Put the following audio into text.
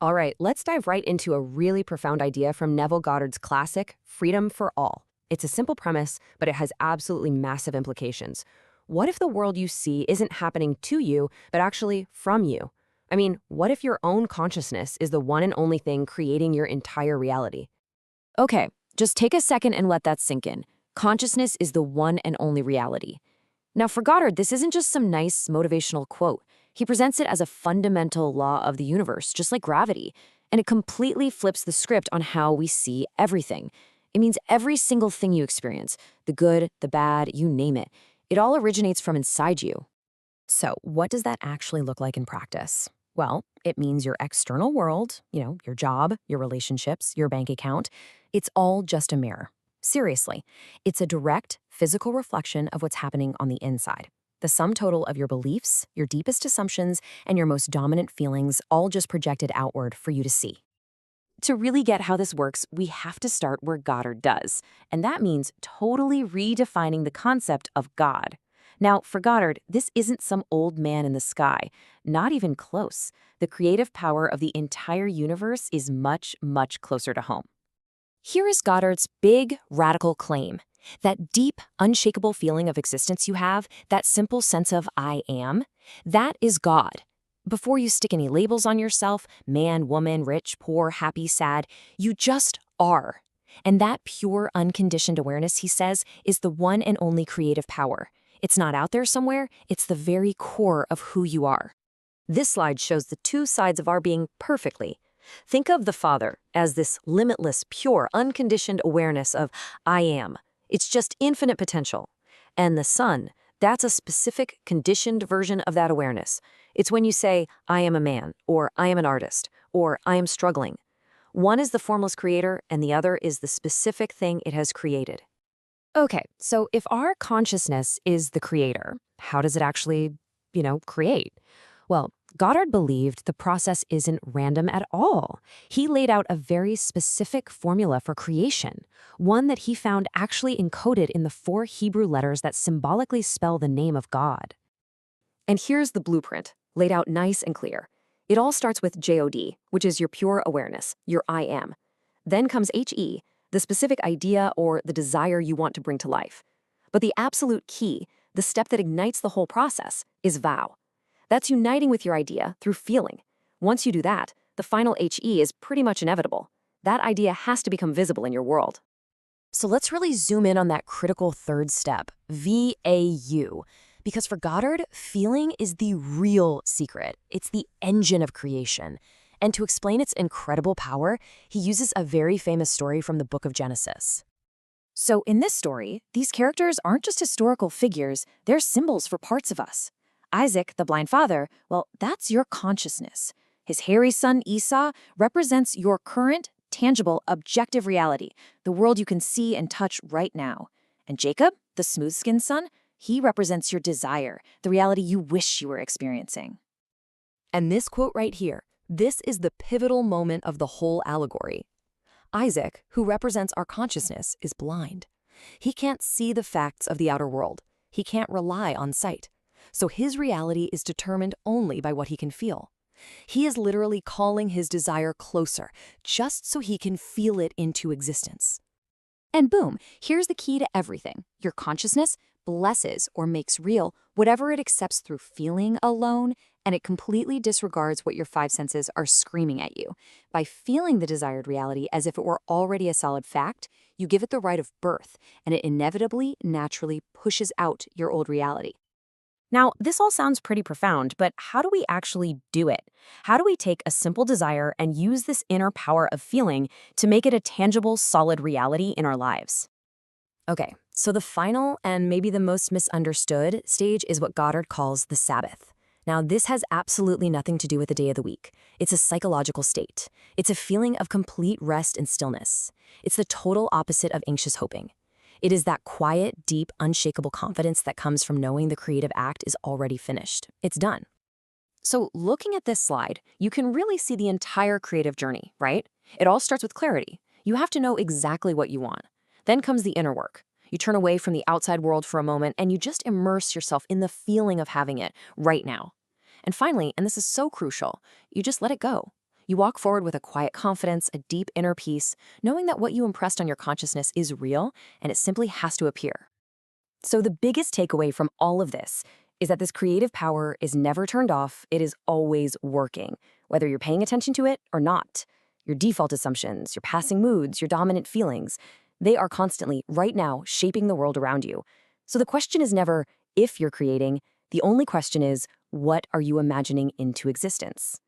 All right, let's dive right into a really profound idea from Neville Goddard's classic, Freedom for All. It's a simple premise, but it has absolutely massive implications. What if the world you see isn't happening to you, but actually from you? I mean, what if your own consciousness is the one and only thing creating your entire reality? Okay, just take a second and let that sink in. Consciousness is the one and only reality. Now, for Goddard, this isn't just some nice motivational quote. He presents it as a fundamental law of the universe, just like gravity, and it completely flips the script on how we see everything. It means every single thing you experience, the good, the bad, you name it, it all originates from inside you. So, what does that actually look like in practice? Well, it means your external world, your job, your relationships, your bank account, it's all just a mirror. Seriously, it's a direct physical reflection of what's happening on the inside. The sum total of your beliefs, your deepest assumptions, and your most dominant feelings all just projected outward for you to see. To really get how this works, we have to start where Goddard does, and that means totally redefining the concept of God. Now, for Goddard, this isn't some old man in the sky, not even close. The creative power of the entire universe is much, much closer to home. Here is Goddard's big, radical claim. That deep, unshakable feeling of existence you have, that simple sense of I am, that is God. Before you stick any labels on yourself, man, woman, rich, poor, happy, sad, you just are. And that pure, unconditioned awareness, he says, is the one and only creative power. It's not out there somewhere, it's the very core of who you are. This slide shows the two sides of our being perfectly. Think of the Father as this limitless, pure, unconditioned awareness of I am. It's just infinite potential. And the Son, that's a specific, conditioned version of that awareness. It's when you say, I am a man, or I am an artist, or I am struggling. One is the formless creator, and the other is the specific thing it has created. Okay, so if our consciousness is the creator, how does it actually, create? Well, Goddard believed the process isn't random at all. He laid out a very specific formula for creation, one that he found actually encoded in the 4 Hebrew letters that symbolically spell the name of God. And here's the blueprint, laid out nice and clear. It all starts with JOD, which is your pure awareness, your I am. Then comes HE, the specific idea or the desire you want to bring to life. But the absolute key, the step that ignites the whole process, is vow. That's uniting with your idea through feeling. Once you do that, the final HE is pretty much inevitable. That idea has to become visible in your world. So let's really zoom in on that critical third step, VAU. Because for Goddard, feeling is the real secret. It's the engine of creation. And to explain its incredible power, he uses a very famous story from the book of Genesis. So in this story, these characters aren't just historical figures, they're symbols for parts of us. Isaac, the blind father, well, that's your consciousness. His hairy son Esau represents your current, tangible, objective reality, the world you can see and touch right now. And Jacob, the smooth-skinned son, he represents your desire, the reality you wish you were experiencing. And this quote right here, this is the pivotal moment of the whole allegory. Isaac, who represents our consciousness, is blind. He can't see the facts of the outer world. He can't rely on sight. So his reality is determined only by what he can feel. He is literally calling his desire closer, just so he can feel it into existence. And boom, here's the key to everything. Your consciousness blesses or makes real whatever it accepts through feeling alone, and it completely disregards what your 5 senses are screaming at you. By feeling the desired reality as if it were already a solid fact, you give it the right of birth, and it inevitably, naturally pushes out your old reality. Now, this all sounds pretty profound, but how do we actually do it? How do we take a simple desire and use this inner power of feeling to make it a tangible, solid reality in our lives? Okay, so the final and maybe the most misunderstood stage is what Goddard calls the Sabbath. Now, this has absolutely nothing to do with the day of the week. It's a psychological state. It's a feeling of complete rest and stillness. It's the total opposite of anxious hoping. It is that quiet, deep, unshakable confidence that comes from knowing the creative act is already finished. It's done. So looking at this slide, you can really see the entire creative journey, right? It all starts with clarity. You have to know exactly what you want. Then comes the inner work. You turn away from the outside world for a moment and you just immerse yourself in the feeling of having it right now. And finally, and this is so crucial, you just let it go. You walk forward with a quiet confidence, a deep inner peace, knowing that what you impressed on your consciousness is real and it simply has to appear. So the biggest takeaway from all of this is that this creative power is never turned off, it is always working, whether you're paying attention to it or not. Your default assumptions, your passing moods, your dominant feelings, they are constantly, right now, shaping the world around you. So the question is never if you're creating, the only question is, what are you imagining into existence?